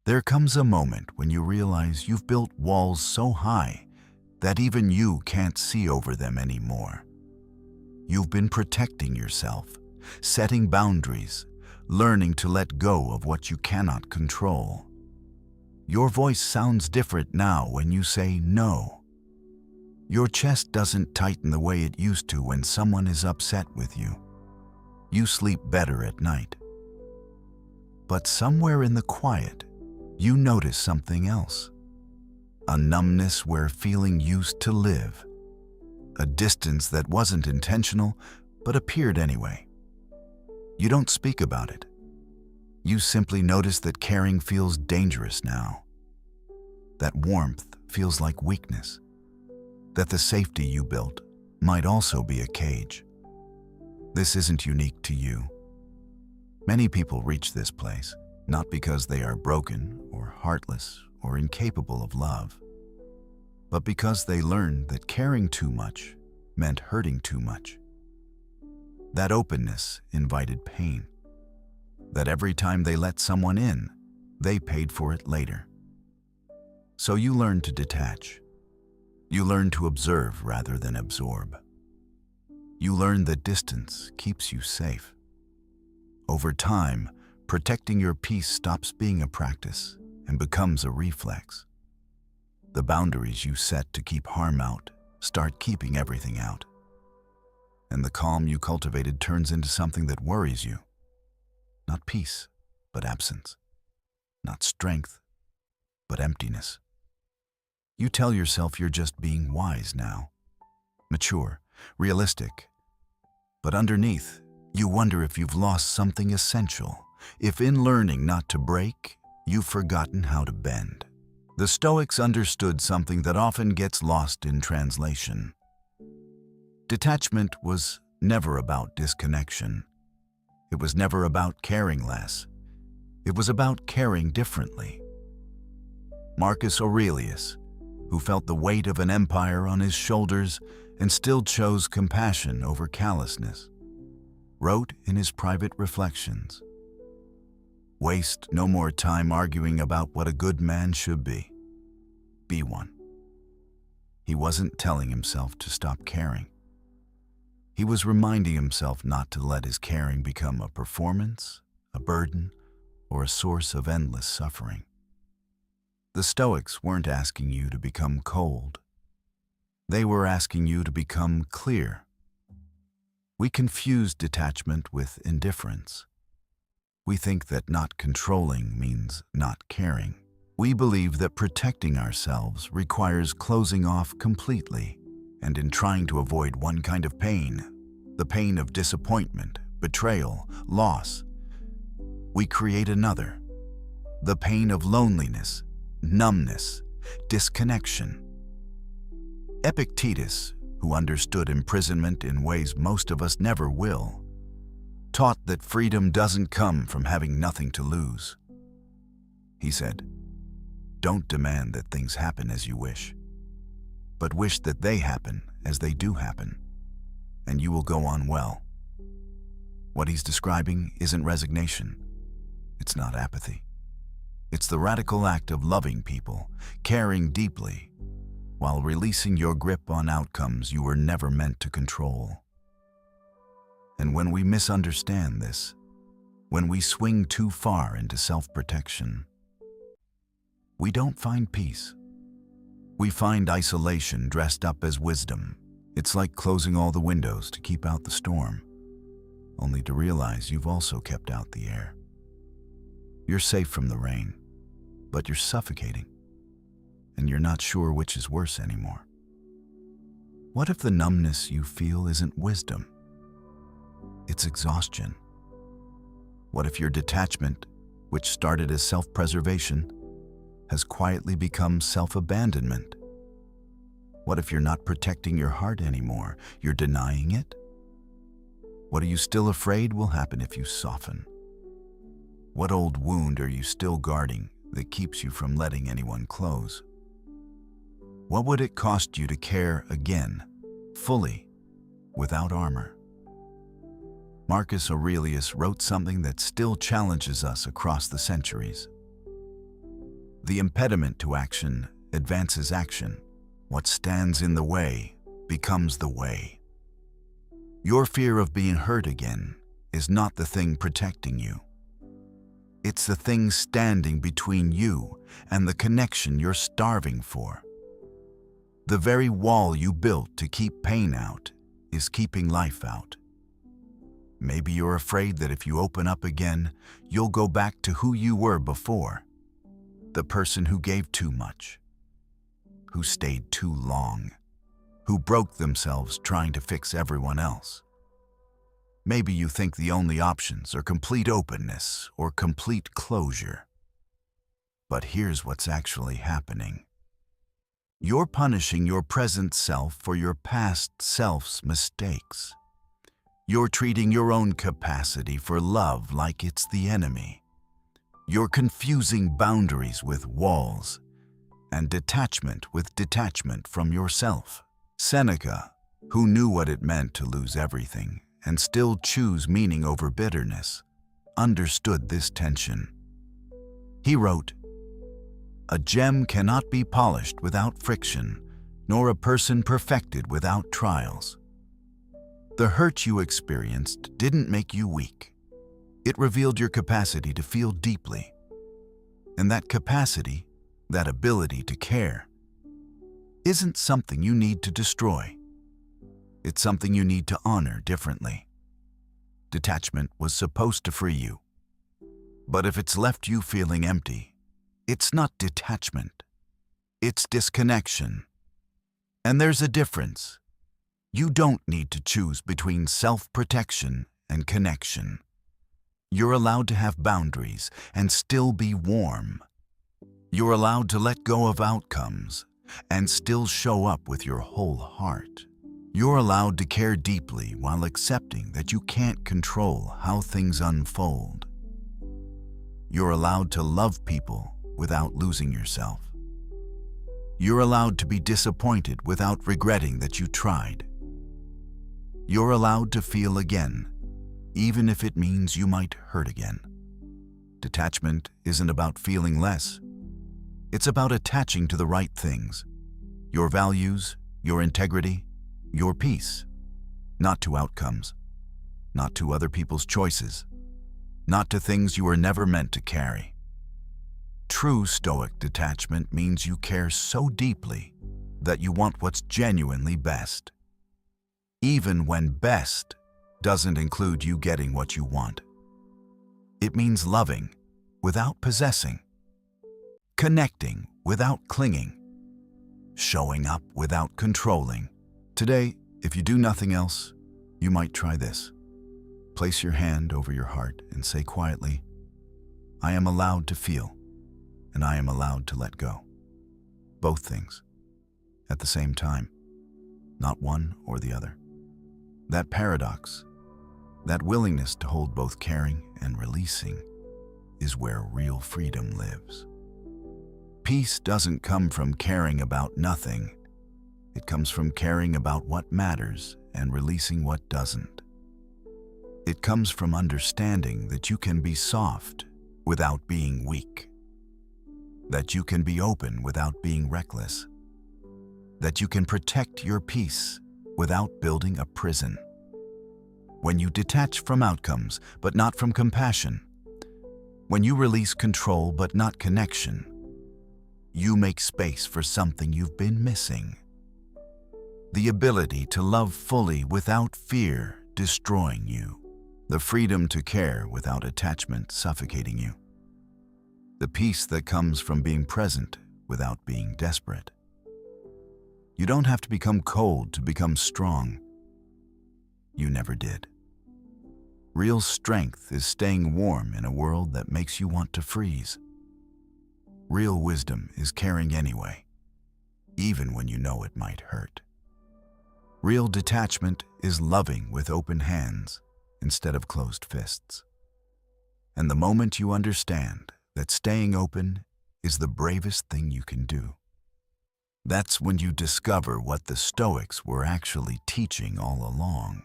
There comes a moment when you realize you've built walls so high that even you can't see over them anymore. You've been protecting yourself, setting boundaries, learning to let go of what you cannot control. Your voice sounds different now when you say no. Your chest doesn't tighten the way it used to when someone is upset with you. You sleep better at night. But somewhere in the quiet, you notice something else. A numbness where feeling used to live. A distance that wasn't intentional, but appeared anyway. You don't speak about it. You simply notice that caring feels dangerous now. That warmth feels like weakness. That the safety you built might also be a cage. This isn't unique to you. Many people reach this place, not because they are broken or heartless or incapable of love, but because they learned that caring too much meant hurting too much. That openness invited pain. That every time they let someone in, they paid for it later. So you learn to detach. You learn to observe rather than absorb. You learn that distance keeps you safe. Over time, protecting your peace stops being a practice and becomes a reflex. The boundaries you set to keep harm out start keeping everything out. And the calm you cultivated turns into something that worries you. Not peace, but absence. Not strength, but emptiness. You tell yourself you're just being wise now. Mature, realistic. But underneath, you wonder if you've lost something essential. If in learning not to break, you've forgotten how to bend. The Stoics understood something that often gets lost in translation. Detachment was never about disconnection. It was never about caring less. It was about caring differently. Marcus Aurelius, who felt the weight of an empire on his shoulders and still chose compassion over callousness, wrote in his private reflections, "Waste no more time arguing about what a good man should be. Be one." He wasn't telling himself to stop caring. He was reminding himself not to let his caring become a performance, a burden, or a source of endless suffering. The Stoics weren't asking you to become cold. They were asking you to become clear. We confuse detachment with indifference. We think that not controlling means not caring. We believe that protecting ourselves requires closing off completely, and in trying to avoid one kind of pain, the pain of disappointment, betrayal, loss, we create another, the pain of loneliness, numbness, disconnection. Epictetus, who understood imprisonment in ways most of us never will, taught that freedom doesn't come from having nothing to lose. He said, "Don't demand that things happen as you wish, but wish that they happen as they do happen, and you will go on well." What he's describing isn't resignation. It's not apathy. It's the radical act of loving people, caring deeply, while releasing your grip on outcomes you were never meant to control. And when we misunderstand this, when we swing too far into self-protection, we don't find peace. We find isolation dressed up as wisdom. It's like closing all the windows to keep out the storm, only to realize you've also kept out the air. You're safe from the rain, but you're suffocating, and you're not sure which is worse anymore. What if the numbness you feel isn't wisdom? It's exhaustion. What if your detachment, which started as self-preservation, has quietly become self-abandonment? What if you're not protecting your heart anymore? You're denying it? What are you still afraid will happen if you soften? What old wound are you still guarding that keeps you from letting anyone close? What would it cost you to care again, fully, without armor? Marcus Aurelius wrote something that still challenges us across the centuries. The impediment to action advances action. What stands in the way becomes the way. Your fear of being hurt again is not the thing protecting you. It's the thing standing between you and the connection you're starving for. The very wall you built to keep pain out is keeping life out. Maybe you're afraid that if you open up again, you'll go back to who you were before. The person who gave too much, who stayed too long, who broke themselves trying to fix everyone else. Maybe you think the only options are complete openness or complete closure. But here's what's actually happening. You're punishing your present self for your past self's mistakes. You're treating your own capacity for love like it's the enemy. You're confusing boundaries with walls and detachment with detachment from yourself. Seneca, who knew what it meant to lose everything and still choose meaning over bitterness, understood this tension. He wrote, "A gem cannot be polished without friction, nor a person perfected without trials." The hurt you experienced didn't make you weak. It revealed your capacity to feel deeply. And that capacity, that ability to care, isn't something you need to destroy. It's something you need to honor differently. Detachment was supposed to free you. But if it's left you feeling empty, it's not detachment. It's disconnection. And there's a difference. You don't need to choose between self-protection and connection. You're allowed to have boundaries and still be warm. You're allowed to let go of outcomes and still show up with your whole heart. You're allowed to care deeply while accepting that you can't control how things unfold. You're allowed to love people without losing yourself. You're allowed to be disappointed without regretting that you tried. You're allowed to feel again, even if it means you might hurt again. Detachment isn't about feeling less. It's about attaching to the right things. Your values, your integrity, your peace. Not to outcomes. Not to other people's choices. Not to things you were never meant to carry. True Stoic detachment means you care so deeply that you want what's genuinely best. Even when best doesn't include you getting what you want. It means loving without possessing, connecting without clinging, showing up without controlling. Today, if you do nothing else, you might try this. Place your hand over your heart and say quietly, "I am allowed to feel, and I am allowed to let go." Both things at the same time, not one or the other. That paradox, that willingness to hold both caring and releasing, is where real freedom lives. Peace doesn't come from caring about nothing. It comes from caring about what matters and releasing what doesn't. It comes from understanding that you can be soft without being weak. That you can be open without being reckless. That you can protect your peace without building a prison. When you detach from outcomes, but not from compassion. When you release control, but not connection. You make space for something you've been missing. The ability to love fully without fear destroying you. The freedom to care without attachment suffocating you. The peace that comes from being present without being desperate. You don't have to become cold to become strong. You never did. Real strength is staying warm in a world that makes you want to freeze. Real wisdom is caring anyway, even when you know it might hurt. Real detachment is loving with open hands instead of closed fists. And the moment you understand that staying open is the bravest thing you can do, that's when you discover what the Stoics were actually teaching all along.